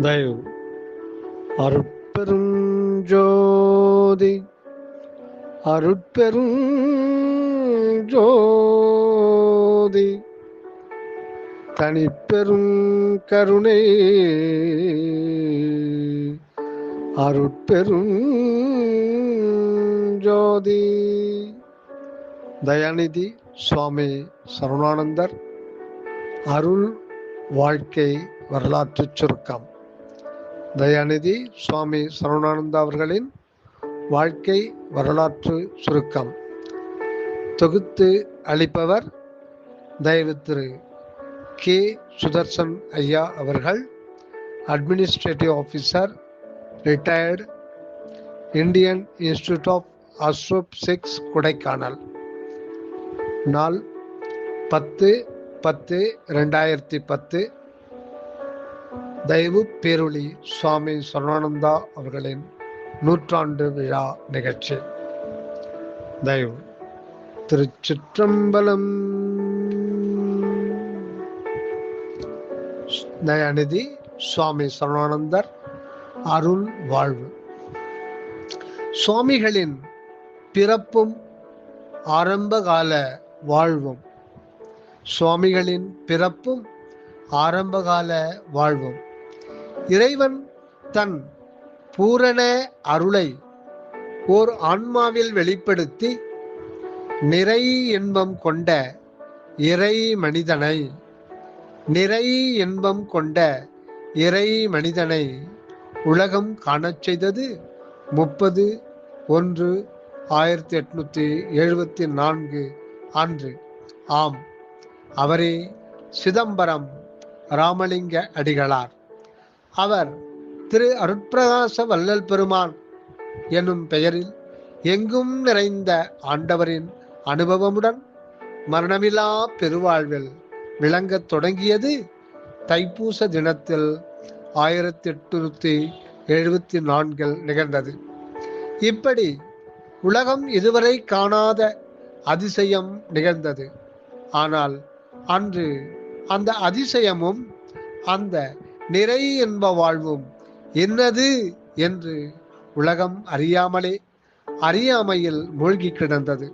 தயவு அருட்பெரும் ஜோதி அருட்பெரும் ஜோதி தனிப்பெரும் கருணை அருட்பெரும் ஜோதி. தயாநிதி சுவாமி சரவணானந்தர் அருள் வாழ்க்கை வரலாற்று சுருக்கம். தயாநிதி சுவாமி சரவணானந்தா அவர்களின் வாழ்க்கை வரலாற்று சுருக்கம் தொகுத்து அளிப்பவர் தயவு திரு கே. சுதர்சன் ஐயா அவர்கள், administrative officer, retired, Indian Institute of Astrophysics, Kodaikanal. நாள் 10/10/2010. தயவு பேரொளி சுவாமி சரவணானந்தா அவர்களின் 100ஆண்டு விழா நிகழ்ச்சி. தயவு திருச்சிற்றம்பலம். தயாநிதி சுவாமி சரவணானந்தர் அருள் வாழ்வு. சுவாமிகளின் பிறப்பும் ஆரம்பகால வாழ்வும். சுவாமிகளின் பிறப்பும் ஆரம்பகால வாழ்வும். இறைவன் தன் பூரண அருளை ஓர் ஆன்மாவில் வெளிப்படுத்தி நிறை இன்பம் கொண்ட இறை மனிதனை உலகம் காணச் செய்தது 30/1/1874 அன்று. ஆம், அவரே சிதம்பரம் ராமலிங்க அடிகளார். அவர் திரு அருட்பிரகாச வள்ளல் பெருமான் எனும் பெயரில் எங்கும் நிறைந்த ஆண்டவரின் அனுபவமுடன் மரணமில்லா பெருவாழ்வில் விளங்கத் தொடங்கியது தைப்பூச தினத்தில் 1874 நிகழ்ந்தது. இப்படி உலகம் இதுவரை காணாத அதிசயம் நிகழ்ந்தது. ஆனால் அன்று அந்த அதிசயமும் அந்த நிறை என்ப வாழ்வும் என்னது என்று உலகம் அறியாமையில் மூழ்கி கிடந்தது.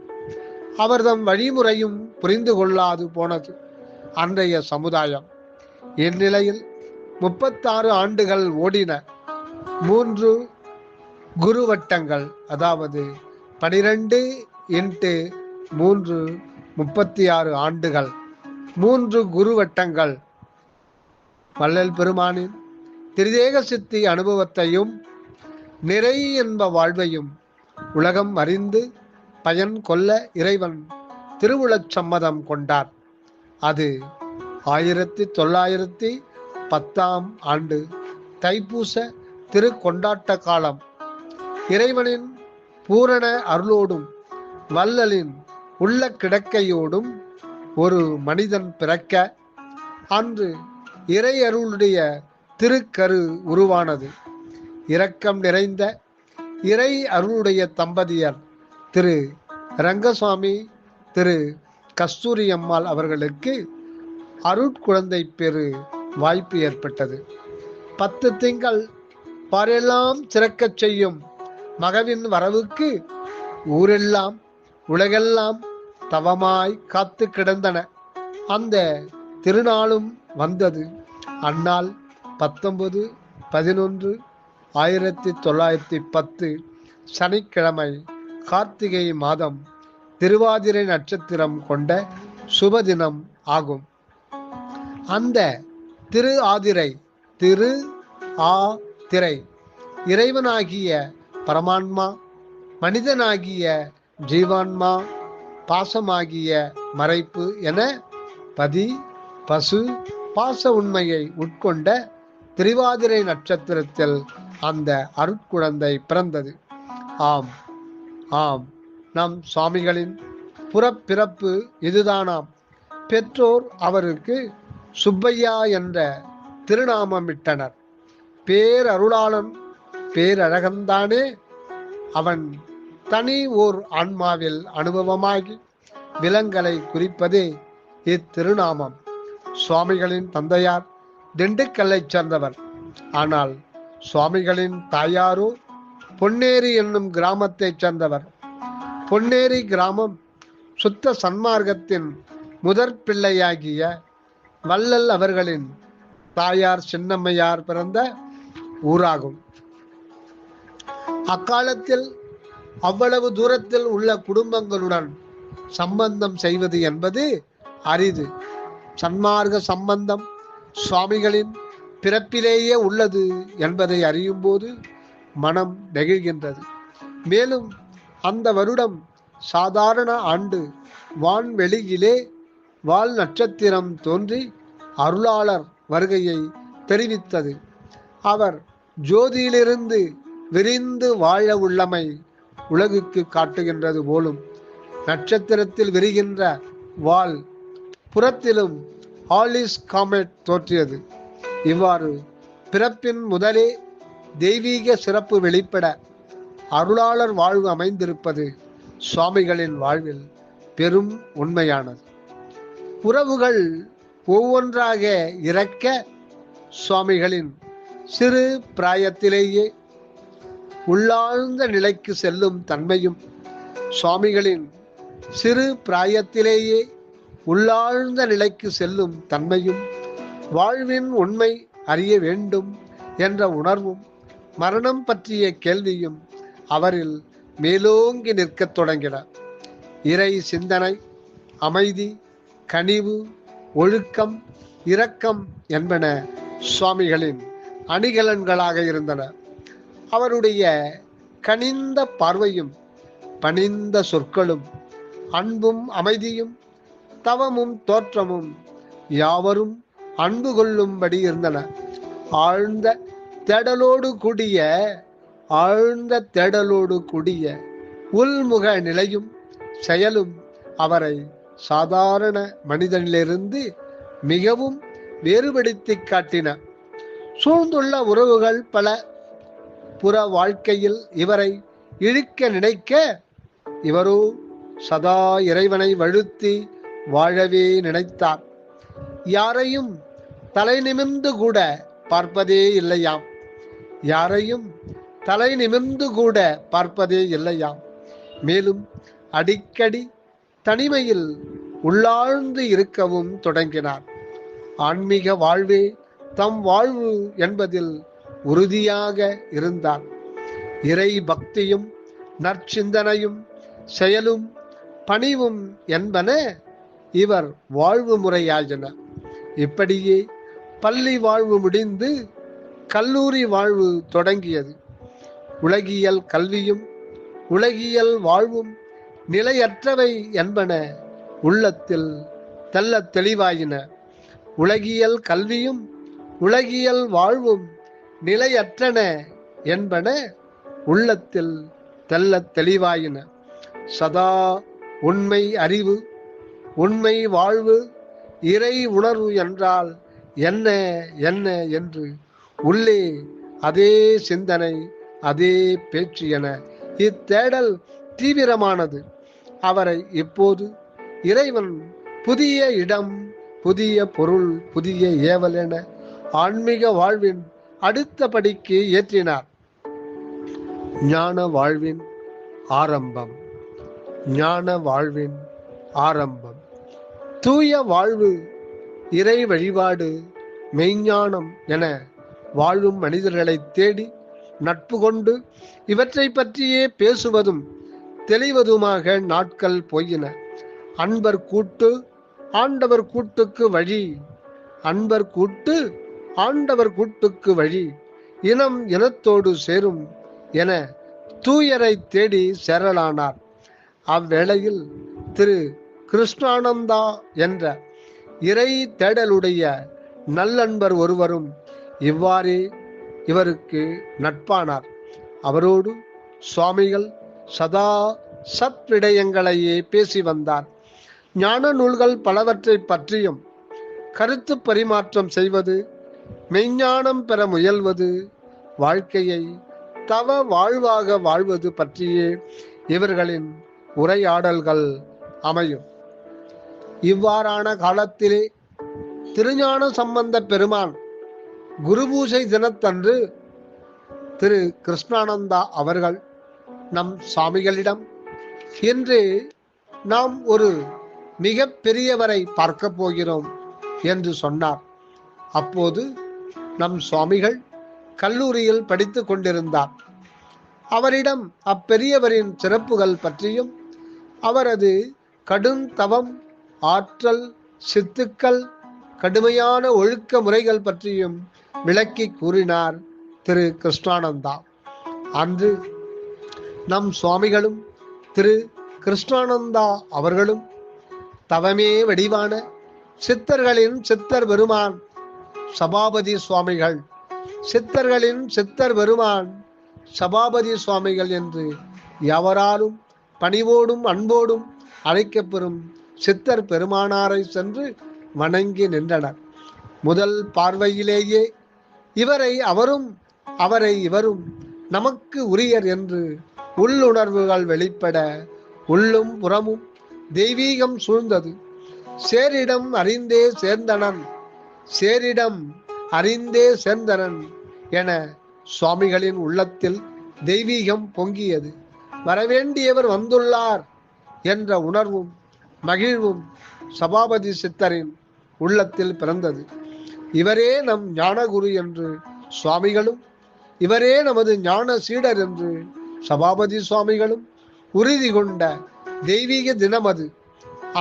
அவர்தம் வழிமுறையும் புரிந்து கொள்ளாது போனது அன்றைய சமுதாயம். இந்நிலையில் 36 ஆண்டுகள் ஓடின. 3 குருவட்டங்கள், அதாவது 12x3 36 ஆண்டுகள், 3 குருவட்டங்கள் வள்ளல் பெருமானின் திரிதேக சித்தி அனுபவத்தையும் நிறை என்ப வாழ்வையும் உலகம் அறிந்து பயன் கொள்ள இறைவன் திருவுளச் சம்மதம் கொண்டார். அது 1910 ஆண்டு தைப்பூச திரு கொண்டாட்ட காலம். இறைவனின் பூரண அருளோடும் வள்ளலின் உள்ள கிடக்கையோடும் ஒரு மனிதன் பிறக்க அன்று இறை அருளுடைய திருக்கரு உருவானது. இரக்கம் நிறைந்த இறை அருளுடைய தம்பதியர் திரு ரங்கசாமி, திரு கஸ்தூரி அம்மாள் அவர்களுக்கு அருட்குழந்தை பெரு வாய்ப்பு ஏற்பட்டது. 10 திங்கள் பாரெல்லாம் சிறக்கச் செய்யும் மகவின் வரவுக்கு ஊரெல்லாம் உலகெல்லாம் தவமாய் காத்து கிடந்தன. அந்த திருநாளும் வந்தது. அந்நாள் 19/11/1910 சனிக்கிழமை, கார்த்திகை மாதம், திருவாதிரை நட்சத்திரம் கொண்ட சுபதினம் ஆகும். அந்த திரு ஆதிரை இறைவனாகிய பரமான்மா, மனிதனாகிய ஜீவான்மா, பாசமாகிய மறைப்பு என பதி பசு பாச உண்மையை உட்கொண்ட திருவாதிரை நட்சத்திரத்தில் அந்த அருட்குழந்தை பிறந்தது. ஆம் ஆம், நம் சுவாமிகளின் புறப்பிறப்பு இதுதானாம். பெற்றோர் அவருக்கு சுப்பையா என்ற திருநாமமிட்டனர். பேரருளாளன் பேரழகன்தானே அவன். தனி ஓர் ஆன்மாவில் அனுபவமாகி விலங்கலை குறிப்பதே இத்திருநாமம். சுவாமிகளின் தந்தையார் திண்டுக்கல்லைச் சேர்ந்தவர். ஆனால் சுவாமிகளின் தாயாரோ பொன்னேரி என்னும் கிராமத்தைச் சேர்ந்தவர். பொன்னேரி கிராமம் சுத்த சன்மார்க்கத்தின் முதற் பிள்ளையாகிய வள்ளல் அவர்களின் தாயார் சின்னம்மையார் பிறந்த ஊராகும். அக்காலத்தில் அவ்வளவு தூரத்தில் உள்ள குடும்பங்களுடன் சம்பந்தம் செய்வது என்பது அரிது. சன்மார்க்க சம்பந்தம் சுவாமிகளின் பிறப்பிலேயே உள்ளது என்பதை அறியும் போது மனம் நெகிழ்கின்றது. மேலும் அந்த வருடம் சாதாரண ஆண்டு வான்வெளியிலே வால் நட்சத்திரம் தோன்றி அருளாளர் வருகையை தெரிவித்தது. அவர் ஜோதியிலிருந்து விரிந்து வாழ உள்ளமை உலகுக்கு காட்டுகின்றது போலும். நட்சத்திரத்தில் விரிகின்ற வால் புறத்திலும் ஹாலிஸ் காமெட் தோற்றியது. இவ்வாறு பிறப்பின் முதலே தெய்வீக சிறப்பு வெளிப்பட அருளாளர் வாழ்வு அமைந்திருப்பது சுவாமிகளின் வாழ்வில் பெரும் உண்மையானது. உறவுகள் ஒவ்வொன்றாக இறக்க சுவாமிகளின் சிறு பிராயத்திலேயே உள்ளாழ்ந்த நிலைக்கு செல்லும் தன்மையும் சுவாமிகளின் சிறு பிராயத்திலேயே உள்ளாழ்ந்த நிலைக்கு செல்லும் தன்மையும் வாழ்வின் உண்மை அறிய வேண்டும் என்ற உணர்வும் மரணம் பற்றிய கேள்வியும் அவரில் மேலோங்கி நிற்கத் தொடங்கின. இறை சிந்தனை, அமைதி, கனிவு, ஒழுக்கம், இரக்கம் என்பன சுவாமிகளின் அணிகலன்களாக இருந்தன. அவருடைய கனிந்த பார்வையும் பணிந்த சொற்களும் அன்பும் அமைதியும் தவமும் தோற்றமும் யாவரும் அன்பு கொள்ளும்படி இருந்தன. ஆழ்ந்த தேடலோடு கூடிய உள்முக நிலையும் செயலும் அவரை சாதாரண மனிதனிலிருந்து மிகவும் வேறுபடுத்தி காட்டின. சூழ்ந்துள்ள உறவுகள் பல புற வாழ்க்கையில் இவரை இழுக்க நினைக்க, இவரோ சதா இறைவனை வழுத்தி வாழவே நினைத்தார். யாரையும் தலை நிமிர்ந்து கூட பார்ப்பதே இல்லையாம். மேலும் அடிக்கடி தனிமையில் உள்ளாழ்ந்து இருக்கவும் தொடங்கினார். ஆன்மீக வாழ்வே தம் வாழ்வு என்பதில் உறுதியாக இருந்தார். இறை பக்தியும் நற்சிந்தனையும் செயலும் பணிவும் என்பன இவர் வாழ்வு முறையாயின. இப்படியே பள்ளி வாழ்வு முடிந்து கல்லூரி வாழ்வு தொடங்கியது. உலகியல் கல்வியும் உலகியல் வாழ்வும் நிலையற்றவை என்பன உள்ளத்தில் தெல்ல தெளிவாயின. உலகியல் கல்வியும் உலகியல் வாழ்வும் நிலையற்றன என்பன உள்ளத்தில் தெல்ல தெளிவாயின. சதா உண்மை அறிவு, உண்மை வாழ்வு, இறை உணர்வு என்றால் என்ன என்று உள்ளே அதே சிந்தனை, அதே பேச்சு என இத்தேடல் தீவிரமானது. அவரை இப்போது இறைவன் புதிய இடம், புதிய பொருள், புதிய ஏவல் என ஆன்மீக வாழ்வின் அடுத்த படிக்கு ஏற்றினார். ஞான வாழ்வின் ஆரம்பம், தூய வாழ்வு, இறை வழிபாடு, மெய்ஞானம் என வாழும் மனிதர்களை தேடி நட்பு கொண்டு இவற்றை பற்றியே பேசுவதும் தெளிவதுமாக நாட்கள் போயின. அன்பர் கூட்டு ஆண்டவர் கூட்டுக்கு வழி, இனம் இனத்தோடு சேரும் என தூயரை தேடி சேரலானார். அவ்வேளையில் திரு கிருஷ்ணானந்தா என்ற இறை தேடலுடைய நல்லன்பர் ஒருவரும் இவ்வாறே இவருக்கு நட்பானார். அவரோடு சுவாமிகள் சதா சத்விடயங்களையே பேசி வந்தார். ஞான நூல்கள் பலவற்றை பற்றியும் கருத்து பரிமாற்றம் செய்வது, மெய்ஞானம் பெற முயல்வது, வாழ்க்கையை தவ வாழ்வாக வாழ்வது பற்றியே இவர்களின் உரையாடல்கள் அமையும். இவ்வாறான காலத்திலே திருஞான சம்பந்த பெருமான் குரு பூஜை தினத்தன்று திரு கிருஷ்ணானந்தா அவர்கள் நம் சுவாமிகளிடம், இன்று நாம் ஒரு மிக பெரியவரை பார்க்க போகிறோம் என்று சொன்னார். அப்போது நம் சுவாமிகள் கல்லூரியில் படித்துக் கொண்டிருந்தார். அவரிடம் அப்பெரியவரின் சிறப்புகள் பற்றியும் அவரது கடும் தவம், ஆற்றல், சித்துக்கள், கடுமையான ஒழுக்க முறைகள் பற்றியும் விளக்கி கூறினார் திரு கிருஷ்ணானந்தா. அன்று நம் சுவாமிகளும் திரு கிருஷ்ணானந்தா அவர்களும் தவமே வடிவான சித்தர்களின் சித்தர் பெருமான் சபாபதி சுவாமிகள், சித்தர்களின் சித்தர் பெருமான் சபாபதி சுவாமிகள் என்று எவராலும் பணிவோடும் அன்போடும் அழைக்கப்பெறும் சித்தர் பெருமானாரை சென்று வணங்கி நின்றனர். முதல் பார்வையிலேயே இவரை அவரும் அவரை இவரும் நமக்கு உரியர் என்று உள்ளுணர்வுகள் வெளிப்பட உள்ளும் புறமும் தெய்வீகம் சூழ்ந்தது. சேரிடம் அறிந்தே சேர்ந்தனன், சேரிடம் அறிந்தே சேர்ந்தனன் என சுவாமிகளின் உள்ளத்தில் தெய்வீகம் பொங்கியது. வரவேண்டியவர் வந்துள்ளார் என்ற உணர்வும் மகிழ்வும் சபாபதி சித்தரின் உள்ளத்தில் பிறந்தது. இவரே நம் ஞானகுரு என்று சுவாமிகளும், இவரே நமது ஞான சீடர் என்று சபாபதி சுவாமிகளும் உறுதி கொண்ட தெய்வீக தினம் அது.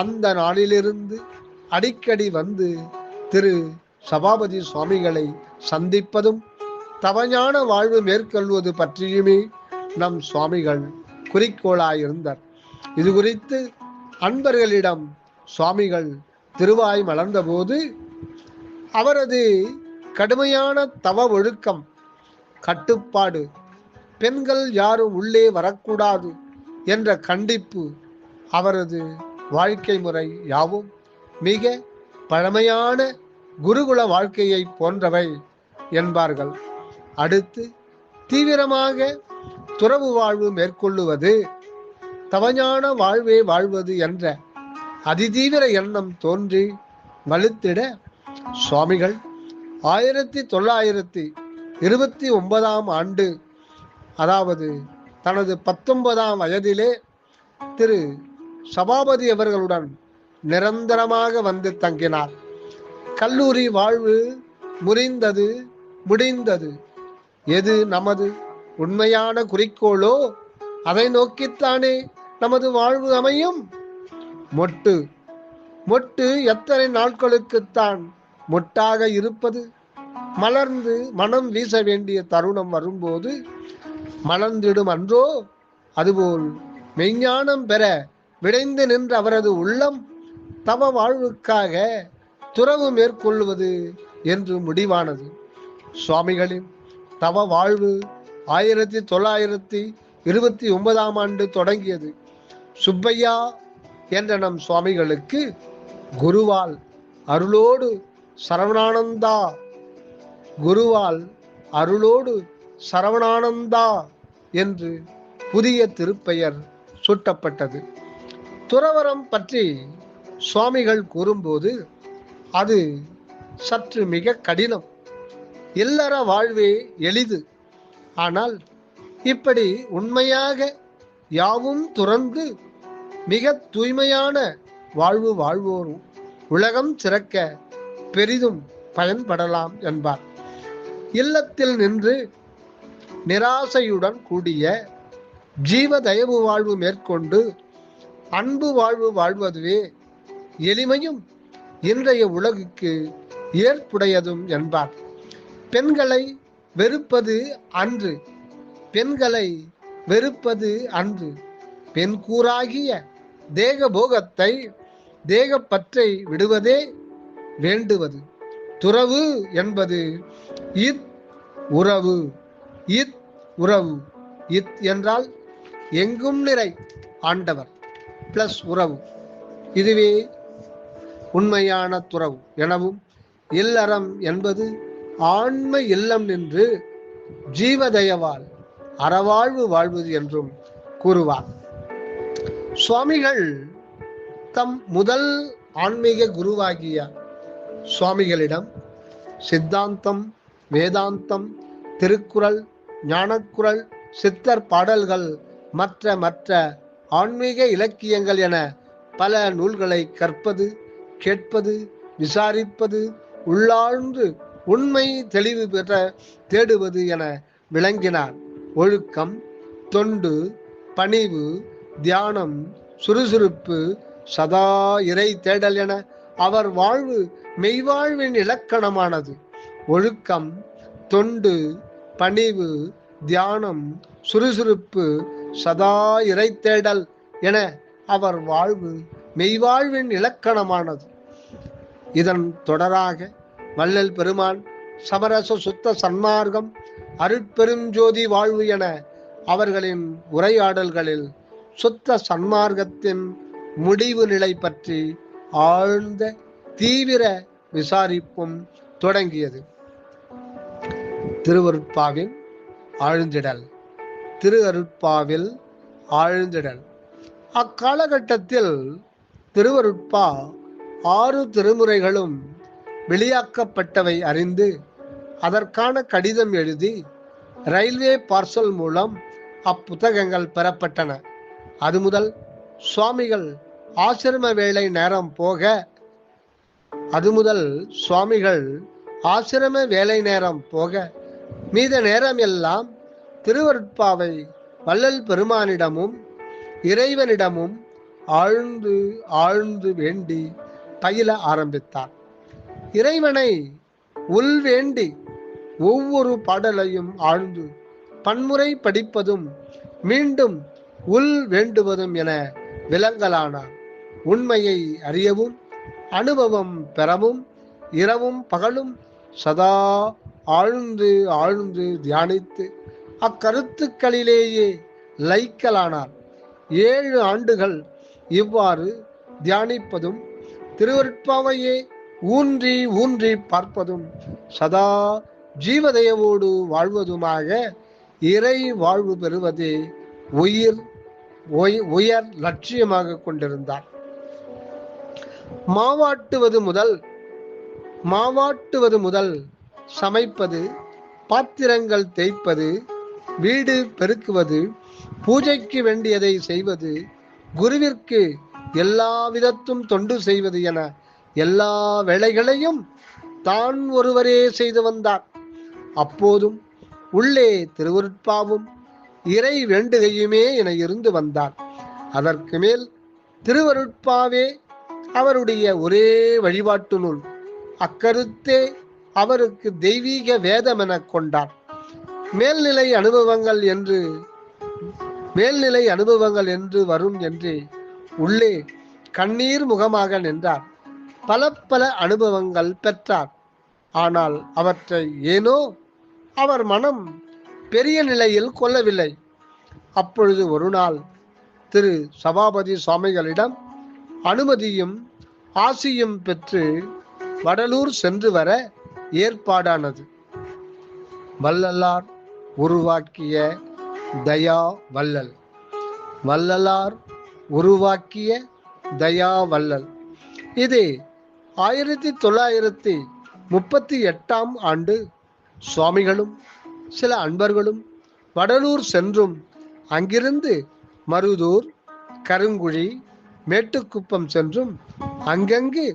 அந்த நாளிலிருந்து அடிக்கடி வந்து திரு சபாபதி சுவாமிகளை சந்திப்பதும் தவஞான வாழ்வு மேற்கொள்வது பற்றியுமே நம் சுவாமிகள் குறிக்கோளாயிருந்தார். இது குறித்து அன்பர்களிடம் சுவாமிகள் திருவாய் மலர்ந்தபோது அவரது கடுமையான தவ ஒழுக்கம், கட்டுப்பாடு, பெண்கள் யாரும் உள்ளே வரக்கூடாது என்ற கண்டிப்பு, அவரது வாழ்க்கை முறை யாவும் மிக பழமையான குருகுல வாழ்க்கையை போன்றவை என்பார்கள். அடுத்து தீவிரமாக துறவு வாழ்வு மேற்கொள்ளுவது, தவஞான வாழ்வே வாழ்வது என்ற அதிதீவிர எண்ணம் தோன்றி வலுத்திட சுவாமிகள் 1929 ஆண்டு, அதாவது தனது 19ஆம் வயதிலே திரு சபாபதி அவர்களுடன் நிரந்தரமாக வந்து தங்கினார். கல்லூரி வாழ்வு முடிந்தது. எது நமது உண்மையான குறிக்கோளோ அதை நோக்கித்தானே நமது வாழ்வு அமையும். மொட்டு எத்தனை நாட்களுக்குத்தான் மொட்டாக இருப்பது? மலர்ந்து மனம் வீச வேண்டிய தருணம் வரும்போது மலர்ந்திடும் அன்றோ? அதுபோல் மெய்ஞானம் பெற விடைந்து நின்ற அவரது உள்ளம் தவ வாழ்வுக்காக துறவு மேற்கொள்வது என்று முடிவானது. சுவாமிகளின் தவ வாழ்வு 1929 ஆண்டு தொடங்கியது. சுப்பையா என்ற நம் சுவாமிகளுக்கு குருவால் அருளோடு சரவணானந்தா, குருவால் அருளோடு சரவணானந்தா என்று புதிய திருப்பெயர் சூட்டப்பட்டது. துறவரம் பற்றி சுவாமிகள் கூறும்போது அது சற்று மிக கடினம். இல்லற வாழ்வே எளிது. ஆனால் இப்படி உண்மையாக யாவும் துறந்து மிக தூய்மையான வாழ்வு வாழ்வோர் உலகம் சிறக்க பெரிதும் பயன்படலாம் என்பார். இல்லத்தில் நின்று நிராசையுடன் கூடிய ஜீவ தயவு வாழ்வு மேற்கொண்டு அன்பு வாழ்வு வாழ்வதுவே எளிமையும் இன்றைய உலகுக்கு ஏற்புடையதும் என்பார். பெண்களை வெறுப்பது அன்று, பெண்களை வெறுப்பது அன்று, பெண் கூறாகிய தேக போகத்தை, தேகப்பற்றை விடுவதே வேண்டுவது. துறவு என்பது இத் உறவு. இத் உறவு. இத் என்றால் எங்கும் நிறை ஆண்டவர் பிளஸ் உறவு. இதுவே உண்மையான துறவு எனவும், இல்லறம் என்பது ஆன்ம இல்லம் நின்று ஜீவதயவால் அறவாழ்வு வாழ்வது என்றும் கூறுவார். சுவாமிகள் தம் முதல் ஆன்மீக குருவாகிய சுவாமிகளிடம் சித்தாந்தம், வேதாந்தம், திருக்குறள், ஞானக்குறள், சித்தர் பாடல்கள், மற்ற மற்ற ஆன்மீக இலக்கியங்கள் என பல நூல்களை கற்பது, கேட்பது, விசாரிப்பது, உள்ளாழ்ந்து உண்மை தெளிவு பெற தேடுவது என விளங்கினார். ஒழுக்கம், தொண்டு, பணிவு, தியானம், சுறுசுறுப்பு, சதா இறை தேடல் என அவர் வாழ்வு மெய்வாழ்வின் இலக்கணமானது. ஒழுக்கம், தொண்டு, பணிவு, தியானம், சுறுசுறுப்பு, சதா இறை தேடல் என அவர் வாழ்வு மெய்வாழ்வின் இலக்கணமானது. இதன் தொடராக வள்ளல் பெருமான் சமரச சுத்த சன்மார்க்கம், அருட்பெருஞ்சோதி வாழ்வு என அவர்களின் உரையாடல்களில் சுத்த சன்மார்க்கத்தின் முடிவு நிலை பற்றி ஆழ்ந்த தீவிர விசாரிப்பும் தொடங்கியது. திருவருட்பாவின் ஆழ்ந்திடல். திரு அருட்பாவில் ஆழ்ந்திடல். அக்காலகட்டத்தில் திருவருட்பா 6 திருமுறைகளும் வெளியாக்கப்பட்டவை அறிந்து அதற்கான கடிதம் எழுதி ரயில்வே பார்சல் மூலம் அப்புத்தகங்கள் பெறப்பட்டன. அது முதல் சுவாமிகள் ஆசிரம வேலை நேரம் போக மீத நேரம் எல்லாம் திருவருட்பாவை வள்ளல் பெருமானிடமும் இறைவனிடமும் ஆழ்ந்து ஆழ்ந்து வேண்டி பயில ஆரம்பித்தார். இறைவனை உள்வேண்டி ஒவ்வொரு பாடலையும் ஆழ்ந்து பன்முறை படிப்பதும் மீண்டும் உள் வேண்டுவதும் என விளங்கலானார். உண்மையை அறியவும் அனுபவம் பெறவும் இரவும் பகலும் சதா ஆழ்ந்து ஆழ்ந்து தியானித்து அக்கருத்துக்களிலேயே லயிக்கலானார். 7 ஆண்டுகள் இவ்வாறு தியானிப்பதும் திருவருட்பாவையே ஊன்றி ஊன்றி பார்ப்பதும் சதா ஜீவதயவோடு வாழ்வதுமாக இறை வாழ்வு பெறுவதே உயர் லட்சியமாக கொண்டிருந்தார். மாவாட்டுவது முதல் சமைப்பது, பாத்திரங்கள் தேய்ப்பது, வீடு பெருக்குவது, பூஜைக்கு வேண்டியதை செய்வது, குருவிற்கு எல்லா விதத்தும் தொண்டு செய்வது என எல்லா வேலைகளையும் தான் ஒருவரே செய்து வந்தார். அப்போதும் உள்ளே திருவருட்பாவும் இறை வேண்டுகையுமே என இருந்து வந்தார். அதற்கு மேல் திருவருட்பாவே அவருடைய ஒரே வழிபாட்டு நூல். அக்கருத்தே அவருக்கு தெய்வீக வேதம் என கொண்டார். மேல்நிலை அனுபவங்கள் என்று வரும் என்று உள்ளே கண்ணீர் முகமாக நின்றார். பல அனுபவங்கள் பெற்றார். ஆனால் அவற்றை ஏனோ அவர் மனம் பெரிய நிலையில் கொள்ளவில்லை. அப்பொழுது ஒரு நாள் திரு சபாபதி சுவாமிகளிடம் அனுமதியும் ஆசியும் பெற்று வடலூர் சென்று வர ஏற்பாடானது. வள்ளலார் உருவாக்கிய தயா வள்ளல். வள்ளலார் உருவாக்கிய தயா வள்ளல். இது 1938ஆம் ஆண்டு சுவாமிகளும் சில அன்பர்களும் வடலூர் சென்றும் அங்கிருந்து மருதூர், கருங்குழி, மேட்டுக்குப்பம் சென்றும் அங்கங்கு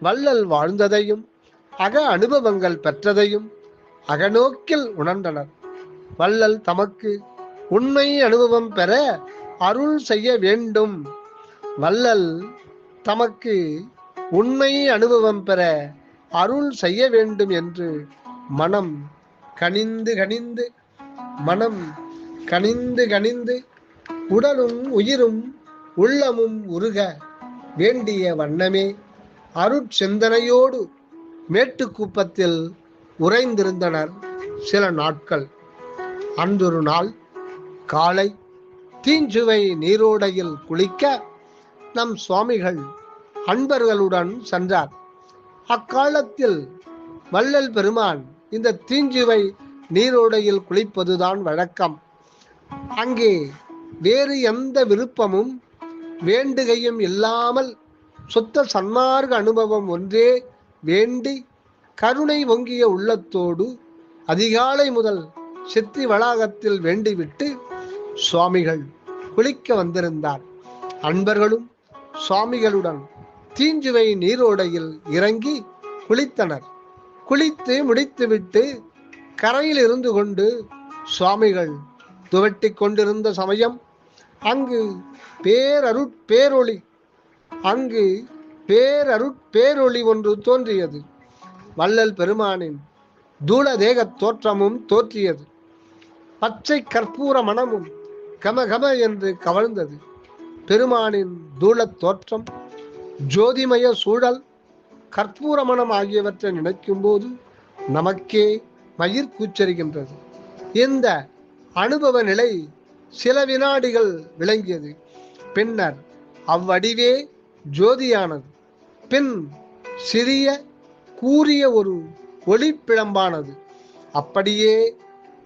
வள்ளல் வாழ்ந்ததையும் அக அனுபவங்கள் பெற்றதையும் அகநோக்கில் உணர்ந்தனர். வள்ளல் தமக்கு உண்மை அனுபவம் பெற அருள் செய்ய வேண்டும். வள்ளல் தமக்கு உண்மை அனுபவம் பெற அருள் செய்ய வேண்டும் என்று மனம் கனிந்து உடலும் உயிரும் உள்ளமும் உருக வேண்டிய வண்ணமே அருட்சிந்தனையோடு மேட்டுக்குப்பத்தில் உறைந்திருந்தனர் சில நாட்கள். அன்றொரு நாள் காலை தீஞ்சுவை நீரோடையில் குளிக்க நம் சுவாமிகள் அன்பர்களுடன் சென்றார். அக்காலத்தில் வள்ளல் பெருமான் இந்த தீஞ்சுவை நீரோடையில் குளிப்பதுதான் வழக்கம். அங்கே வேறு எந்த விருப்பமும் வேண்டுகையும் இல்லாமல் சுத்த சன்மார்க்க அனுபவம் ஒன்றே வேண்டி கருணை பொங்கிய உள்ளத்தோடு அதிகாலை முதல் சித்தி வளாகத்தில் வேண்டிவிட்டு சுவாமிகள் குளிக்க வந்திருந்தார். அன்பர்களும் சுவாமிகளுடன் தீஞ்சுவை நீரோடையில் இறங்கி குளித்தனர். குளித்து முடித்துவிட்டு கரையில் இருந்து கொண்டு சுவாமிகள் துவட்டி கொண்டிருந்த சமயம் அங்கு பேரொளி ஒன்று தோன்றியது. வள்ளல் பெருமானின் தூள தேக தோற்றமும் தோற்றியது. பச்சை கற்பூர மணமும் கமகம என்று கவழ்ந்தது. பெருமானின் தூளத் தோற்றம், ஜோதிமய சூழல், கற்பூர மணம் ஆகியவற்றை நினைக்கும் போது நமக்கே மயிர் கூச்சரிக்கின்றது. இந்த அனுபவ நிலை சில வினாடிகள் விளங்கியது. பின்னர் அவ்வடிவே ஜோதியானது. பின் சிறிய கூரிய ஒரு ஒளிப்பிழம்பானது. அப்படியே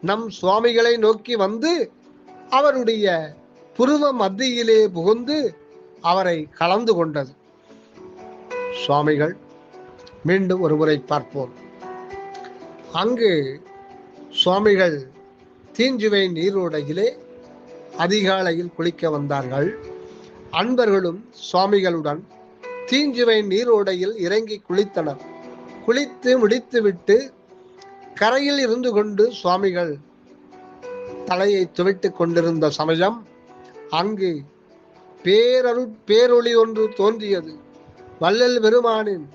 நம் சுவாமிகளை நோக்கி வந்து அவருடைய புருவ மத்தியிலே புகுந்து அவரை கலந்து கொண்டது. சுவாமிகள் மீண்டும் ஒருமுறை பார்ப்போம். அங்கு சுவாமிகள் தீஞ்சுவை நீரோடையிலே அதிகாலையில் குளிக்க வந்தார்கள். அன்பர்களும் சுவாமிகளுடன் தீஞ்சுவை நீரோடையில் இறங்கி குளித்தனர். குளித்து முடித்துவிட்டு கரையில் இருந்து கொண்டு சுவாமிகள் தலையை துவைத்துக் கொண்டிருந்த சமயம் அங்கு பேரொளி ஒன்று தோன்றியது. வள்ளல் பெருமானின்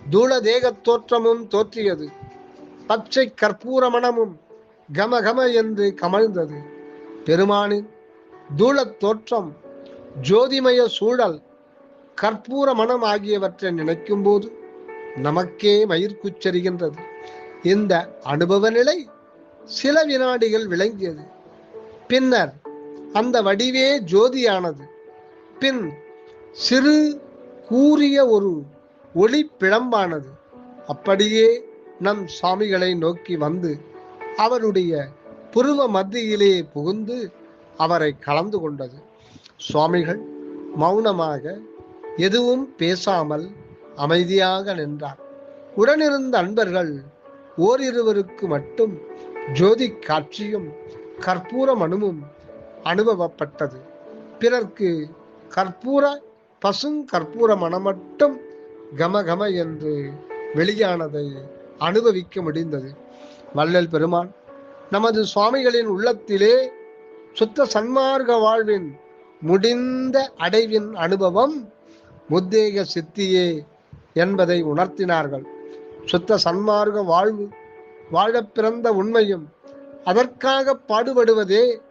தூள தேக தோற்றமும் தோற்றியது. பச்சை கற்பூர மணமும் கமகம என்று கமழ்ந்தது. பெருமானின் தூளத் தோற்றம், ஜோதிமய சூழல், கற்பூர மணம் ஆகியவற்றை நினைக்கும் போது நமக்கே மயிர் கூச்சரிக்கின்றது. இந்த அனுபவ நிலை சில வினாடிகள் விளங்கியது. பின்னர் அந்த வடிவே ஜோதியானது. பின் சிறு கூரிய ஒரு ஒளி பிழம்பானது. அப்படியே நம் சுவாமிகளை நோக்கி வந்து அவருடைய புருவ மத்தியிலே புகுந்து அவரை கலந்து கொண்டது. சுவாமிகள் மௌனமாக எதுவும் பேசாமல் அமைதியாக நின்றார். உடனிருந்த அன்பர்கள் ஓரிருவருக்கு மட்டும் ஜோதி காட்சியும் கற்பூர மணமும் அனுபவப்பட்டது. பிறர்க்கு பசுங்கற்பூர மணம் மட்டும் கமகம என்று வெளியானதை அனுபவிக்க முடிந்தது. வள்ளல் பெருமான் நமது சுவாமிகளின் உள்ளத்திலே சுத்த சன்மார்க்க வாழ்வின் முடிந்த அடைவின் அனுபவம் முத்தேக சித்தியே என்பதை உணர்த்தினார்கள். சுத்த சன்மார்க்க வாழ்வு வாழ பிறந்த உண்மையும் அதற்காக பாடுபடுவதே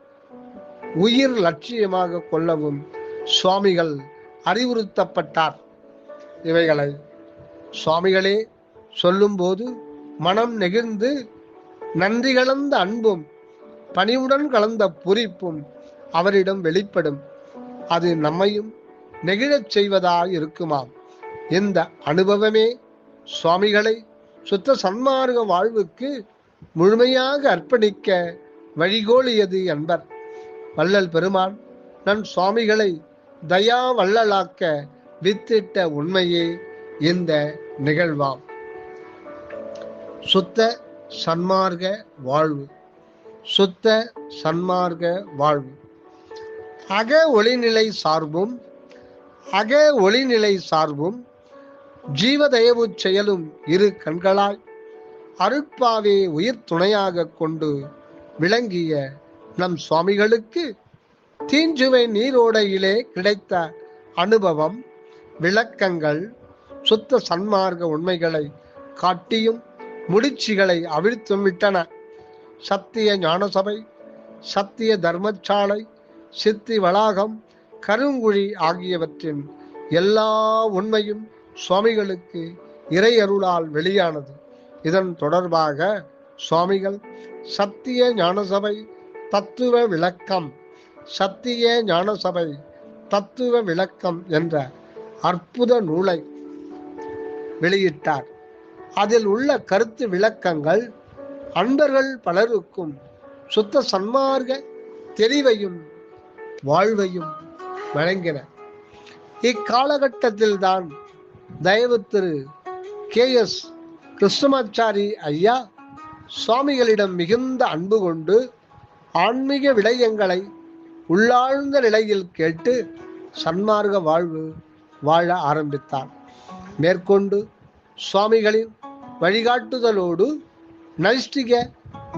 உயிர் லட்சியமாக கொள்ளவும் சுவாமிகள் அறிவுறுத்தப்பட்டார். இவைகளை சுவாமிகளே சொல்லும்போது மனம் நெகிழ்ந்து நன்றி கலந்த அன்பும் பணிவுடன் கலந்த பூரிப்பும் அவரிடம் வெளிப்படும். அது நம்மையும் நெகிழச் செய்வதாக இருக்குமாம். இந்த அனுபவமே சுவாமிகளை சுத்த சன்மார்க்க வாழ்வுக்கு முழுமையாக அர்ப்பணிக்க வழிகோலியது என்பர். வள்ளல் பெருமான் நம் சுவாமிகளை தயா வள்ளலாக்க வித்திட்ட உண்மையே இந்த நிகழ்வாம். சுத்த சன்மார்க்க வாழ்வு. சுத்த சன்மார்க்க வாழ்வு அக ஒளிநிலை சார்பும் ஜீவதயவு செயலும் இரு கண்களாய் அருட்பாவே உயிர் துணையாக கொண்டு விளங்கிய நம் சுவாமிகளுக்கு தீஞ்சுவை நீரோடையிலே கிடைத்த அனுபவம் விளக்கங்கள் சுத்த சன்மார்க்க உண்மைகளை காட்டியும் முடிச்சிகளை அவிழ்த்தும் விட்டன. சத்திய ஞானசபை, சத்திய தர்மசாலை, சித்தி வளாகம், கருங்குழி ஆகியவற்றின் எல்லா உண்மையும் சுவாமிகளுக்கு இறையருளால் வெளியானது. இதன் தொடர்பாக சுவாமிகள் சத்திய ஞானசபை தத்துவ விளக்கம், சத்திய ஞானசபை தத்துவ விளக்கம் என்ற அற்புத நூலை வெளியிட்டார். அதில் உள்ள கருத்து விளக்கங்கள் அன்பர்கள் பலருக்கும் சுத்த சன்மார்க்க தெளிவையும் வாழ்வையும் வழங்கின. இக்காலகட்டத்தில் தான் தயவு திரு KS கிருஷ்ணமாச்சாரி ஐயா சுவாமிகளிடம் மிகுந்த அன்பு கொண்டு ஆன்மீக விடயங்களை உள்ளாழ்ந்த நிலையில் கேட்டு சன்மார்க்க வாழ்வு வாழ ஆரம்பித்தார். மேற்கொண்டு சுவாமிகளின் வழிகாட்டுதலோடு நைஷ்டிக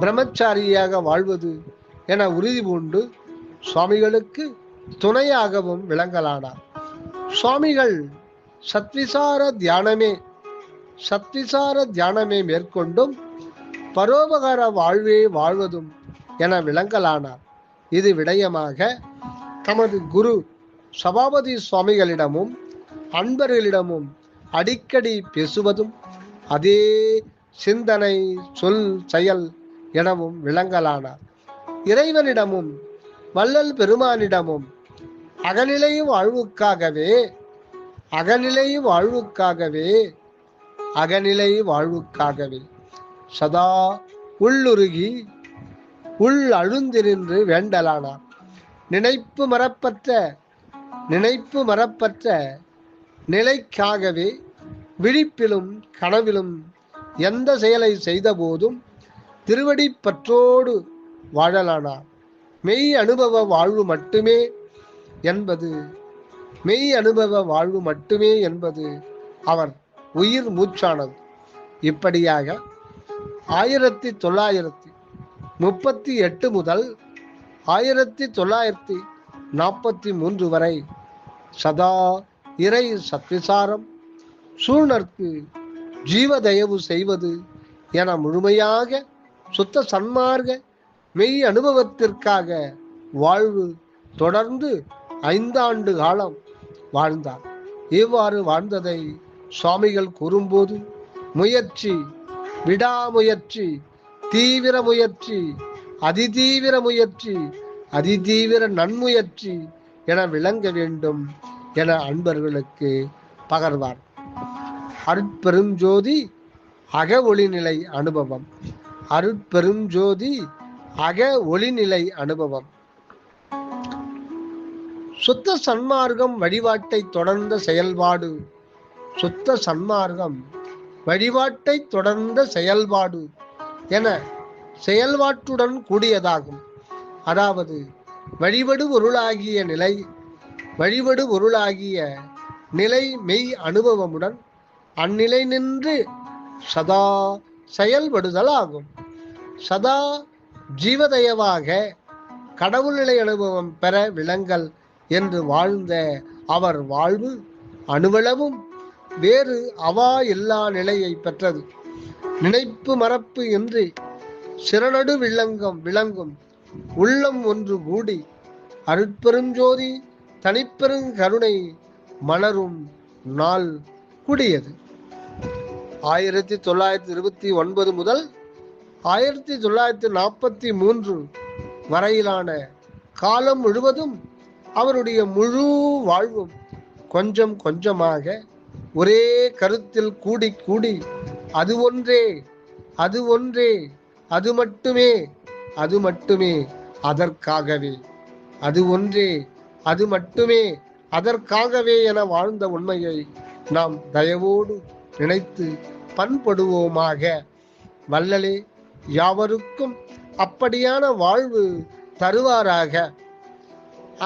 பிரம்மச்சாரியாக வாழ்வது என உறுதி பூண்டு சுவாமிகளுக்கு துணையாகவும் விளங்கலானார். சுவாமிகள் சத்விசார தியானமே மேற்கொண்டும் பரோபகார வாழ்வே வாழ்வதும் என விளங்கலானார். இது விடயமாக தமது குரு சபாபதி சுவாமிகளிடமும் அன்பர்களிடமும் அடிக்கடி பேசுவதும் அதே சிந்தனை சொல் செயல் எனவும் விளங்கலானார். இறைவனிடமும் வள்ளல் பெருமானிடமும் அகநிலை வாழ்வுக்காகவே சதா உள்ளுருகி உள் அழுந்திருந்து வேண்டலானார். நினைப்பு மரப்பற்ற நிலைக்காகவே விழிப்பிலும் கனவிலும் எந்த செயலை செய்த போதும் திருவடி பற்றோடு வாழலானார். மெய் அனுபவ வாழ்வு மட்டுமே என்பது அவர் உயிர் மூச்சானது. இப்படியாக 1938 முதல் 1943 வரை சதா இறை சத்விசாரம், சூழ்நர்க்கு ஜீவதயவு செய்வது என முழுமையாக சுத்த சன்மார்க்க மெய் அனுபவத்திற்காக வாழ்வு தொடர்ந்து 5 ஆண்டு காலம் வாழ்ந்தார். இவ்வாறு வாழ்ந்ததை சுவாமிகள் கூறும்போது முயற்சி, விடாமுயற்சி, தீவிர முயற்சி, அதிதீவிர நன்முயற்சி என விளங்க வேண்டும் என அன்பர்களுக்கு பகர்வார். அருட்பெருஞ்சோதி அக ஒளிநிலை அனுபவம். சுத்த சன்மார்க்கம் வழிபாட்டை தொடர்ந்த செயல்பாடு என செயல்பாட்டுடன் கூடியதாகும். அதாவது வழிபடு பொருளாகிய நிலை மெய் அனுபவமுடன் அந்நிலை நின்று சதா செயல்படுதல் ஆகும். சதா ஜீவதயவாக கடவுள் நிலை அனுபவம் பெற விளங்கல் என்று வாழ்ந்த அவர் வாழ்வு அணுவளவும் வேறு அவா எல்லா நிலையை பெற்றது. நினைப்பு மறப்பு இன்றி சிறனடு விளங்கும் உள்ளம் ஒன்று கூடி அருட்பெருஞ்சோதி தனிப்பெருங்கருணை மலரும் நாள் கூடியது. 1929 முதல் 1943 வரையிலான காலம் முழுவதும் அவருடைய முழு வாழ்வும் கொஞ்சம் கொஞ்சமாக ஒரே கருத்தில் கூடி அது மட்டுமே அதற்காகவே என வாழ்ந்த உண்மையை நாம் தயவோடு நினைத்து பண்படுவோமாக. வள்ளலே யாவருக்கும் அப்படியான வாழ்வு தருவாராக.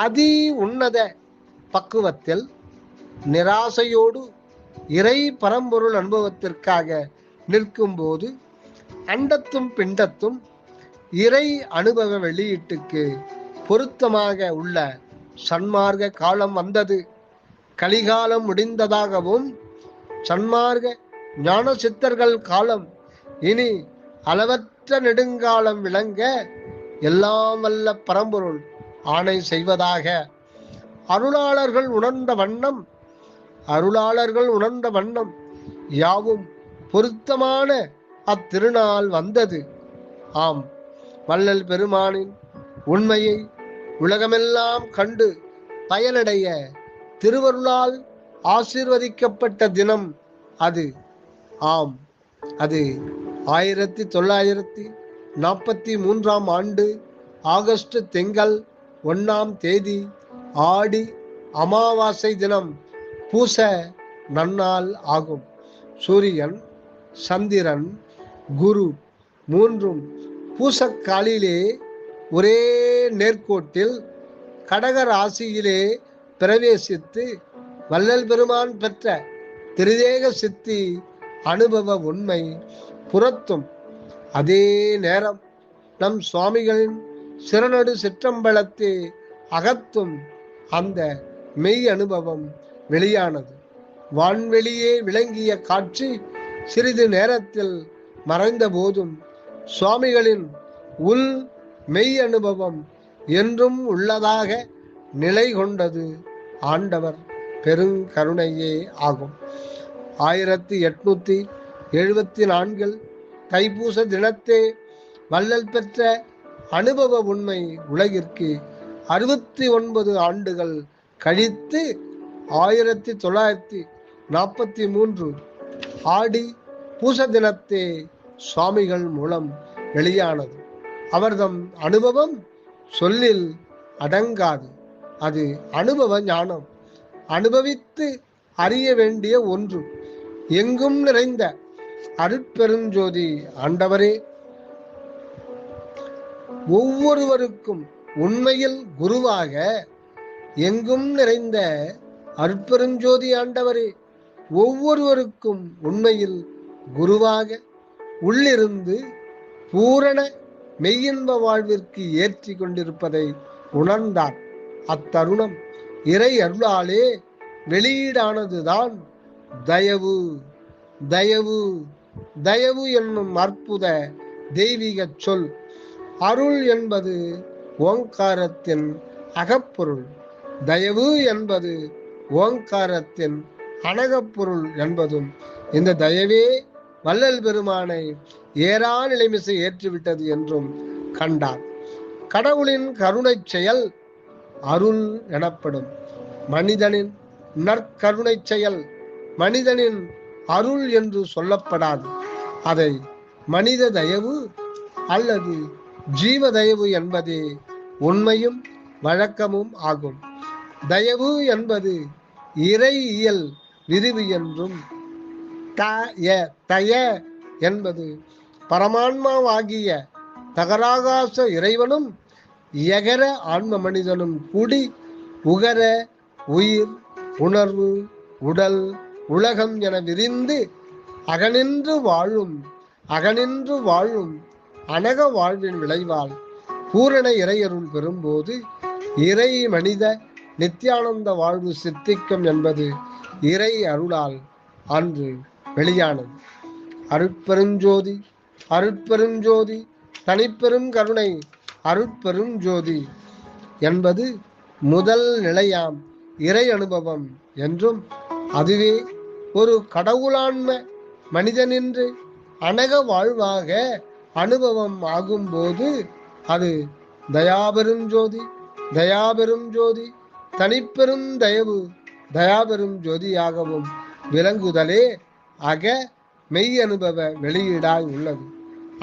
அதி உன்னத பக்குவத்தில் நிராசையோடு இறை பரம்பொருள் அனுபவத்திற்காக நிற்கும் போது அண்டத்தும் பிண்டத்தும் இறை அனுபவ வெளியீட்டுக்கு பொருத்தமாக உள்ள சன்மார்க்க காலம் வந்தது. கலிகாலம் முடிந்ததாகவும் சன்மார்க்க ஞான சித்தர்கள் காலம் இனி அளவற்ற நெடுங்காலம் விளங்க எல்லாம் வல்ல பரம்பொருள் ஆணை செய்வதாக. அருளாளர்கள் உணர்ந்த வண்ணம் யாவும் பொருத்தமான அத்திருநாள் வந்தது. ஆம், வள்ளல் பெருமானின் உண்மையை உலகமெல்லாம் கண்டு பயனடைய திருவருளால் ஆசீர்வதிக்கப்பட்ட தினம் அது. ஆம், அது 1943 ஆண்டு ஆகஸ்ட் திங்கள் 1ஆம் தேதி ஆடி அமாவாசை தினம் பூச நன்னாள் ஆகும். சூரியன், சந்திரன், குரு மூன்றும் பூசக்காலிலே ஒரே நேர்கோட்டில் கடக ராசியிலே பிரவேசித்து வள்ளல் பெருமான் பெற்ற திரிதேக சித்தி அனுபவ உண்மை புறத்தும், அதே நேரம் நம் சுவாமிகளின் சிறநடு சிற்றம்பலத்தே அகத்தும் அந்த மெய் அனுபவம் வெளியானது. வான்வெளியே விளங்கிய காட்சி சிறிது நேரத்தில் மறைந்த போதும் சுவாமிகளின் உள் மெய் அனுபவம் என்றும் உள்ளதாக நிலை கொண்டது ஆண்டவர் பெருங்கருணையே ஆகும். 1874 தைப்பூச தினத்தே வள்ளல் பெற்ற அனுபவ உண்மை உலகிற்கு 69 ஆண்டுகள் கழித்து 1943 ஆடி பூச தினத்தே சுவாமிகள் மூலம் வெளியானது. அவர்தம் அனுபவம் சொல்லில் அடங்காது. அது அனுபவ ஞானம், அனுபவித்து அறிய வேண்டிய ஒன்று. எங்கும் நிறைந்த அருட்பெருஞ்சோதி ஆண்டவரே, ஒவ்வொருவருக்கும் உண்மையில் குருவாக, எங்கும் நிறைந்த அருட்பெருஞ்சோதி ஆண்டவரே, ஒவ்வொருவருக்கும் உண்மையில் குருவாக உள்ளிருந்து பூரண மெய்யின்ப வாழ்விற்கு ஏற்றி கொண்டிருப்பதை உணர்ந்தார். அத்தருணம் இறை அருளாலே வெளியீடானதுதான் தயவு. தயவு தயவு என்னும் அற்புத தெய்வீக சொல். அருள் என்பது ஓங்காரத்தின் அகப்பொருள், தயவு என்பது ஓங்காரத்தின் அனகப்பொருள் என்பதும் இந்த தயவே வள்ளல் பெருமானை ஏறா நிலைமிசை ஏற்றிவிட்டது என்றும் கண்டார். கடவுளின் கருணை செயல் அருள் எனப்படும். மனிதனின் நற்கருணை செயல் மனிதனின் அருள் என்று சொல்லப்படாது. அதை மனித தயவு அல்லது ஜீவ தயவு என்பதே உண்மையும் வழக்கமும் ஆகும். தயவு என்பது இறையியல் விரிவு என்றும், தய என்பது பரமான்மாவாகிய தகராகாச இறைவனும் எகர ஆன்ம மனிதனும் கூடி உகர உயிர் உணர்வு உடல் உலகம் என விரிந்து அகனின்று வாழும் அனக வாழ்வின் விளைவால் பூரண இறையருள் பெறும்போது இறை மனித நித்தியானந்த வாழ்வு சித்திக்கும் என்பது இறை அருளால் அன்று வெளியானது. அருட்பெருஞ்சோதி அருட்பெருஞ்சோதி தனிப்பெரும் கருணை அருட்பெருஞ்சோதி என்பது முதல் நிலையாம் இறை அனுபவம் என்றும், அதுவே ஒரு கடவுளான்ம மனிதனின்று அனக வாழ்வாக அனுபவம் ஆகும்போது அது தயாபெருஞ்சோதி தயாபெருஞ்சோதி தனிப்பெரும் தயவு தயாபெரும் ஜோதியாகவும் விளங்குதலே அக மெய் அனுபவ வெளியீடாய் உள்ளது.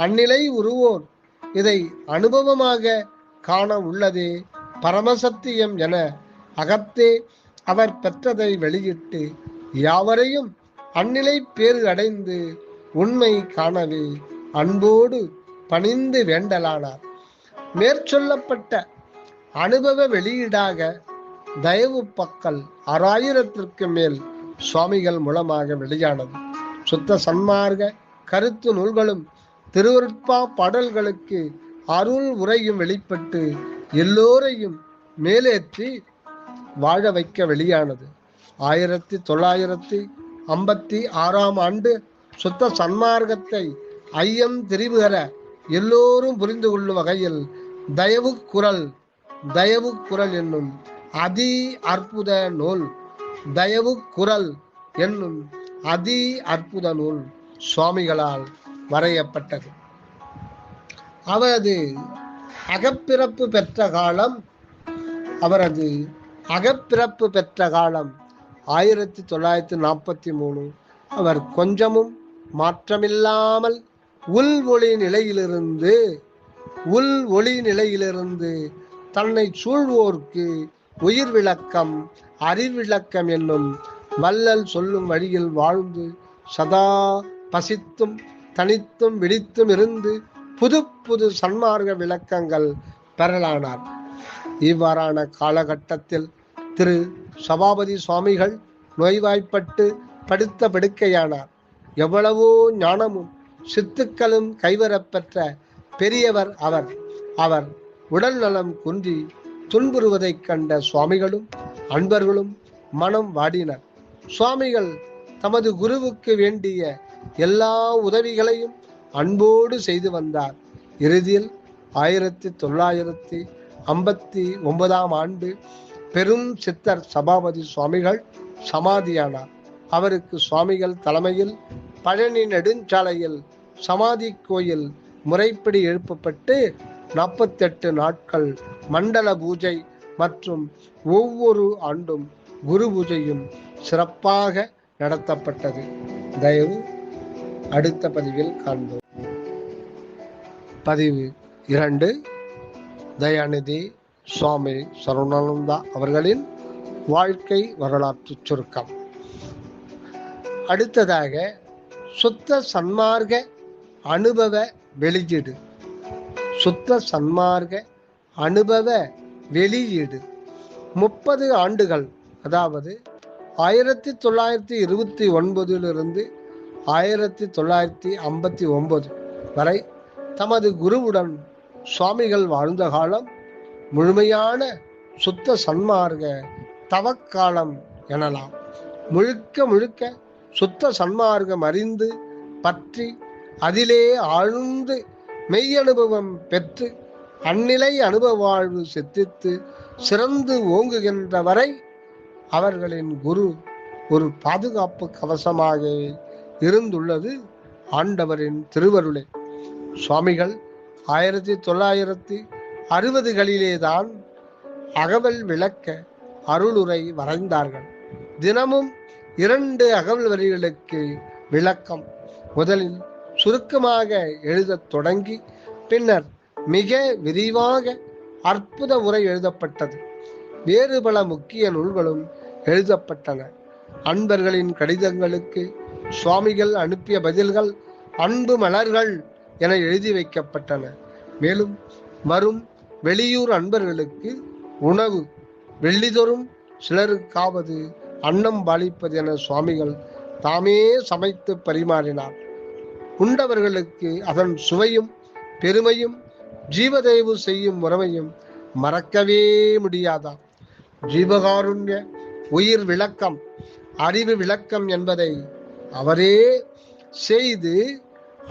அந்நிலை உருவோர் இதை அனுபவமாக காண உள்ளதே பரமசத்தியம் என அகத்தே அவர் பெற்றதை வெளியிட்டு யாவரையும் அந்நிலை பேறு அடைந்து உண்மை காணவே அன்போடு பணிந்து வேண்டலானார். மேற்சொல்லப்பட்ட அனுபவ வெளியீடாக தயவு பக்கல் 6000ற்கு மேல் சுவாமிகள் மூலமாக வெளியானது. சுத்த சன்மார்க்க கருத்து நூல்களும் திருவருட்பா பாடல்களுக்கு அருள் உரையும் வெளிப்பட்டு எல்லோரையும் மேலேற்றி வாழ வைக்க வெளியானது. 1956 ஆண்டு சுத்த சன்மார்க்கத்தை ஐயம் திரிவுகர எல்லோரும் புரிந்து கொள்ளும் வகையில் தயவு குரல் என்னும் அதி அற்புத நூல் தயவு குரல் என்னும் அதி அற்புத நூல் சுவாமிகளால் வரையப்பட்டது. அவரது அகப்பிறப்பு பெற்ற காலம் 1943. அவர் கொஞ்சமும் மாற்றமில்லாமல் உள் ஒளி நிலையிலிருந்து தன்னை சூழ்வோர்க்கு உயிர் விளக்கம் அறிவிளக்கம் என்னும் வள்ளல் சொல்லும் வழியில் வாழ்ந்து சதா பசித்தும் தனித்தும் விழித்தும் இருந்து புது புது சன்மார்க்க விளக்கங்கள் பெறலானார். இவ்வாறான காலகட்டத்தில் திரு சபாபதி சுவாமிகள் நோய்வாய்ப்பட்டு படுத்த படுக்கையானார். எவ்வளவோ ஞானமும் சித்துக்களும் கைவரப்பெற்ற பெரியவர் அவர். அவர் உடல் நலம் குன்றி துன்புறுவதைக் கண்ட சுவாமிகளும் அன்பர்களும் மனம் வாடினர். சுவாமிகள் தமது குருவுக்கு வேண்டிய எல்லா உதவிகளையும் அன்போடு செய்து வந்தார். இறுதியில் 1959 ஆண்டு பெரும் சித்தர் சபாபதி சுவாமிகள் சமாதியானார். அவருக்கு சுவாமிகள் தலைமையில் பழனி நெடுஞ்சாலையில் சமாதி கோயில் முறைப்படி எழுப்பப்பட்டு 48 நாட்கள் மண்டல பூஜை மற்றும் ஒவ்வொரு ஆண்டும் குரு பூஜையும் சிறப்பாக நடத்தப்பட்டது. தயவு அடுத்த பதிவில் காண்போம். பதிவு 2. தயாநிதி சுவாமி சரவணானந்தா அவர்களின் வாழ்க்கை வரலாற்று சுருக்கம். அடுத்ததாக சுத்த சன்மார்க்க அனுபவ வெளியீடு. சுத்த சன்மார்க்க அனுபவ வெளியீடு 30 ஆண்டுகள், அதாவது 1929 1959 வரை தமது குருவுடன் சுவாமிகள் வாழ்ந்த காலம் முழுமையான சுத்த சன்மார்க்க தவக்காலம் எனலாம். முழுக்க முழுக்க சுத்த சன்மார்க்கம் அறிந்து பற்றி அதிலே ஆழ்ந்து மெய் அனுபவம் பெற்று அந்நிலை அனுபவ வாழ்வு சித்தித்து சிறந்து ஓங்குகின்ற வரை அவர்களின் குரு ஒரு பாதுகாப்பு கவசமாக இருந்துள்ளது ஆண்டவரின் திருவருளே. சுவாமிகள் 1960களிலேதான் அகவல் விளக்க அருளுரை வரைந்தார்கள். தினமும் 2 அகவல் வரிகளுக்கு விளக்கம் முதலில் சுருக்கமாக எழுதத் தொடங்கி பின்னர் மிக விரிவாக அற்புத உரை எழுதப்பட்டது. வேறு பல முக்கிய நூல்களும் எழுதப்பட்டன. அன்பர்களின் கடிதங்களுக்கு சுவாமிகள் அனுப்பிய பதில்கள் அன்பு மலர்கள் என எழுதி வைக்கப்பட்டன. மேலும் வரும் வெளியூர் அன்பர்களுக்கு உணவு வெள்ளிதொறும் சிலருக்காவது அன்னம் பாலிப்பது என சுவாமிகள் தாமே சமைத்து பரிமாறினார். உண்டவர்களுக்கு அதன் சுவையும் பெருமையும் ஜீவதயவு செய்யும் முறைமையும் மறக்கவே முடியாதாம். ஜீவகாருண்ய உயிர் விளக்கம் அறிவு விளக்கம் என்பதை அவரே செய்து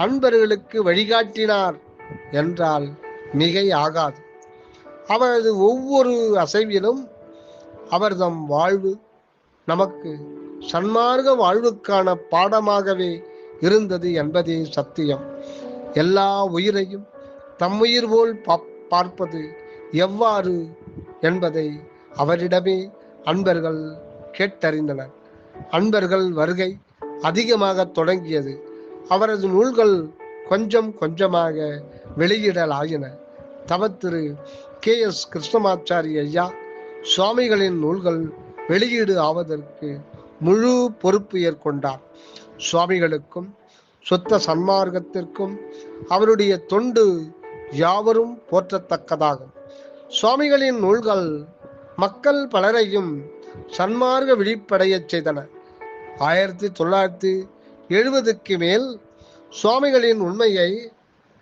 அன்பர்களுக்கு வழிகாட்டினார் என்றால் மிகை ஆகாது. அவரது ஒவ்வொரு அசைவிலும் அவர்தம் வாழ்வு நமக்கு சன்மார்க்க வாழ்வுக்கான பாடமாகவே இருந்தது என்பதே சத்தியம். எல்லா உயிரையும் தம்முயிர் போல் பார்ப்பது எவ்வாறு என்பதை அவரிடமே அன்பர்கள் கேட்டறிந்தனர். அன்பர்கள் வருகை அதிகமாக தொடங்கியது. அவரது நூல்கள் கொஞ்சம் கொஞ்சமாக வெளியிடலாயின. தவத்திரு KS கிருஷ்ணமாச்சாரி ஐயா சுவாமிகளின் நூல்கள் வெளியீடு ஆவதற்கு முழு பொறுப்பு ஏற்கொண்டார். சுவாமிகளுக்கும் சுத்த சன்மார்க்கத்திற்கும் அவருடைய தொண்டு யாவரும் போற்றத்தக்கதாகும். சுவாமிகளின் நூல்கள் மக்கள் பலரையும் சன்மார்க்க விழிப்படைய செய்தன. 1970க்கு மேல் சுவாமிகளின் உண்மையை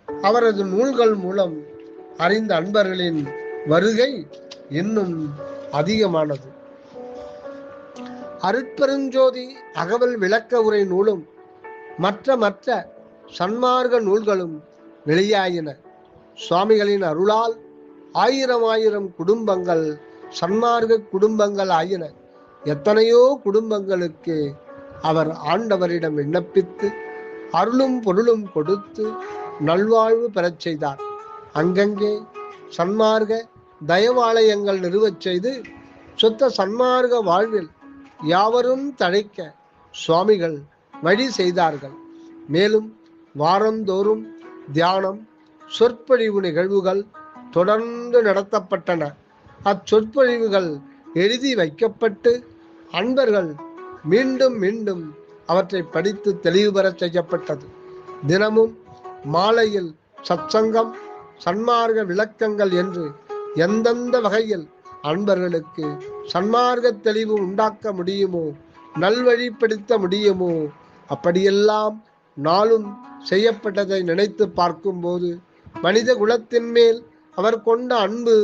அவரது நூல்கள் மூலம் அறிந்த அன்பர்களின் வருகை இன்னும் அதிகமானது. அருட்பெருஞ்சோதி அகவல் விளக்க உரை நூலும் மற்ற சன்மார்க்க நூல்களும் வெளியாயின. சுவாமிகளின் அருளால் 1000 குடும்பங்கள் சன்மார்க்க குடும்பங்கள் ஆயின. எத்தனையோ குடும்பங்களுக்கு அவர் ஆண்டவரிடம் விண்ணப்பித்து அருளும் பொருளும் கொடுத்து நல்வாழ்வு பெறச் செய்தார். அங்கங்கே சன்மார்க்க தயவாலயங்கள் நிறுவச் செய்து சுத்த சன்மார்க்க வாழ்வில் யாவரும் தழைக்க சுவாமிகள் வழி செய்தார்கள். மேலும் வாரந்தோறும் தியானம் சொற்பொழிவு நிகழ்வுகள் தொடர்ந்து நடத்தப்பட்டன. அச்சொற்பொழிவுகள் எழுதி வைக்கப்பட்டு அன்பர்கள் மீண்டும் மீண்டும் அவற்றை படித்து தெளிவு பெற செய்யப்பட்டது. தினமும் மாலையில் சத்சங்கம், சன்மார்க்க விளக்கங்கள் என்று எந்தெந்த வகையில் அன்பர்களுக்கு சன்மார்க்க தெளிவு உண்டாக்க முடியுமோ, நல்வழிப்படுத்த முடியுமோ, அப்படியெல்லாம் நாளும் செய்யப்பட்டதை நினைத்து பார்க்கும்போது மனித குலத்தின் மேல் அவர் கொண்ட அன்பு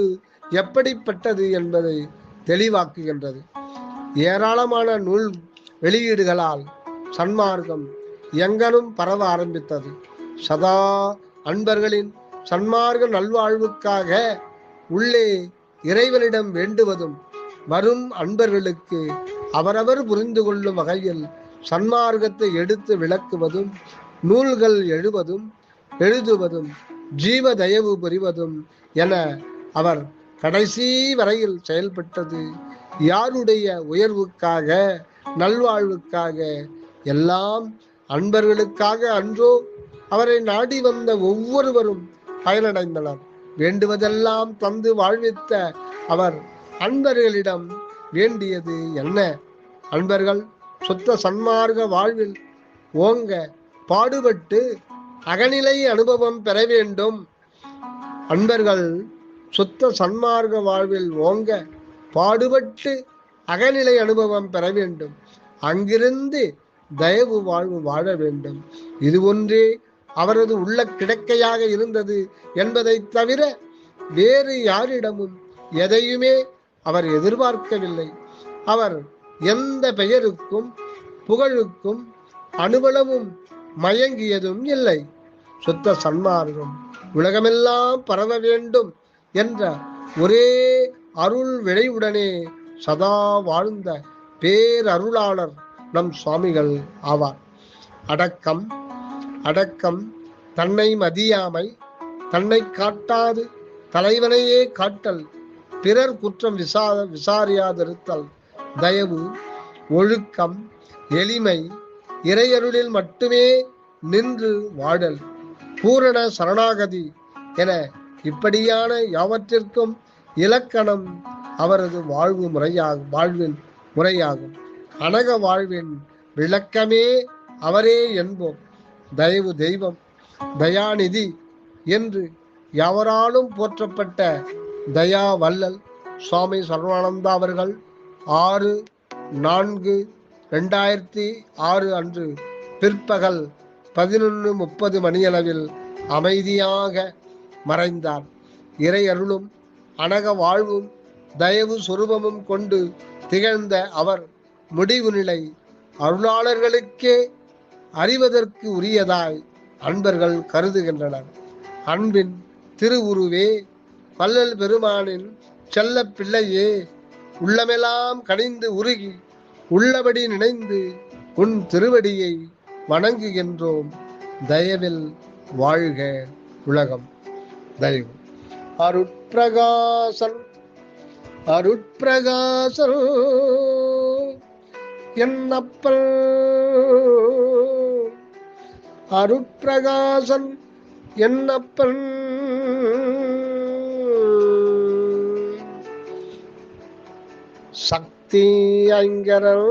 எப்படிப்பட்டது என்பதை தெளிவாக்குகின்றது. ஏராளமான நூல் வெளியீடுகளால் சன்மார்க்கம் எங்கனும் பரவ ஆரம்பித்தது. சதா அன்பர்களின் சன்மார்க்க நல்வாழ்வுக்காக உள்ளே இறைவனிடம் வேண்டுவதும், வரும் அன்பர்களுக்கு அவரவர் புரிந்து கொள்ளும் வகையில் சன்மார்க்கத்தை எடுத்து விளக்குவதும், நூல்கள் எழுதுவதும், ஜீவ தயவு புரிவதும் என அவர் கடைசி வரையில் செயல்பட்டது யாருடைய உயர்வுக்காக, நல்வாழ்வுக்காக? எல்லாம் அன்பர்களுக்காக அன்றோ? அவரை நாடி வந்த ஒவ்வொருவரும் பயனடைந்தனர். வேண்டுவதெல்லாம் தந்து வாழ்வித்த அவர் அன்பர்களிடம் வேண்டியது என்ன? அன்பர்கள் சுத்த சன்மார்க்க வாழ்வில் ஓங்க பாடுபட்டு அகநிலை அனுபவம் பெற வேண்டும். அன்பர்கள் சுத்த சன்மார்க்க வாழ்வில் ஓங்க பாடுபட்டு அகநிலை அனுபவம் பெற வேண்டும். அங்கிருந்து தயவு வாழ்வு வாழ வேண்டும். இது ஒன்றே அவரது உள்ள கிடக்கையாக இருந்தது என்பதை தவிர வேறு யாரிடமும் எதையுமே அவர் எதிர்பார்க்கவில்லை. அவர் எந்த பெயருக்கும் புகழுக்கும் அனுபவமும் மயங்கியதும் இல்லை. சுத்த சன்மார்க்கம் உலகமெல்லாம் பரவ வேண்டும் என்ற ஒரே அருள் விளைவுடனே சதா வாழ்ந்த பேரருளாளர் நம் சுவாமிகள் ஆவார். அடக்கம், தன்னை மதியாமை, தன்னை காட்டாது தலைவனையே காட்டல், பிறர் குற்றம் விசாரியாதிருத்தல், தயவு, ஒழுக்கம், எளிமை, இறையருளில் மட்டுமே நின்று வாழல், பூரண சரணாகதி என இப்படியான யாவற்றிற்கும் இலக்கணம் அவரது வாழ்வின் முறையாகும். அனக வாழ்வின் விளக்கமே அவரே என்போம். தயவு தெய்வம், தயாநிதி என்று யாவராலும் போற்றப்பட்ட தயா வல்லல் சுவாமி சர்வானந்தா அவர்கள் 6/4/2006 அன்று பிற்பகல் 11:30 மணியளவில் அமைதியாக மறைந்தார். இறை அருளும் அனக வாழ்வும் தயவு சொரூபமும் கொண்டு திகழ்ந்த அவர் முடிவு நிலை அருளாளர்களுக்கே அறிவதற்கு உரியதாய் அன்பர்கள் கருதுகின்றனர். அன்பின் திருவுருவே, வள்ளல் பெருமானின் செல்ல பிள்ளையே, உள்ளமெல்லாம் கனிந்து உருகி உள்ளபடி நினைந்து உன் திருவடியை வணங்குகின்றோம். தயவில் வாழ்க உலகம். தயவு. அருட்பிரகாசன் என்னப்பல், அருட்பிரகாசன் என்னப்பன், சக்தி ஐங்கரன்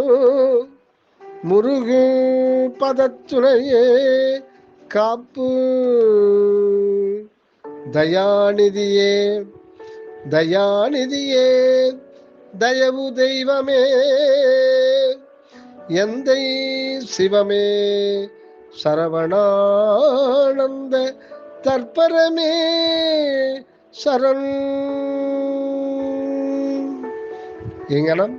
முருகு பதத்துணையே காப்பு, தயாநிதியே தயவு தெய்வமே, எந்தை சிவமே, சரவணானந்த தற்பரமே சரண். இங்கனம்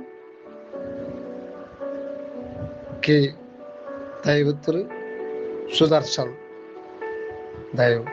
கே. தயவு திரு சுதர்சன். தயவு.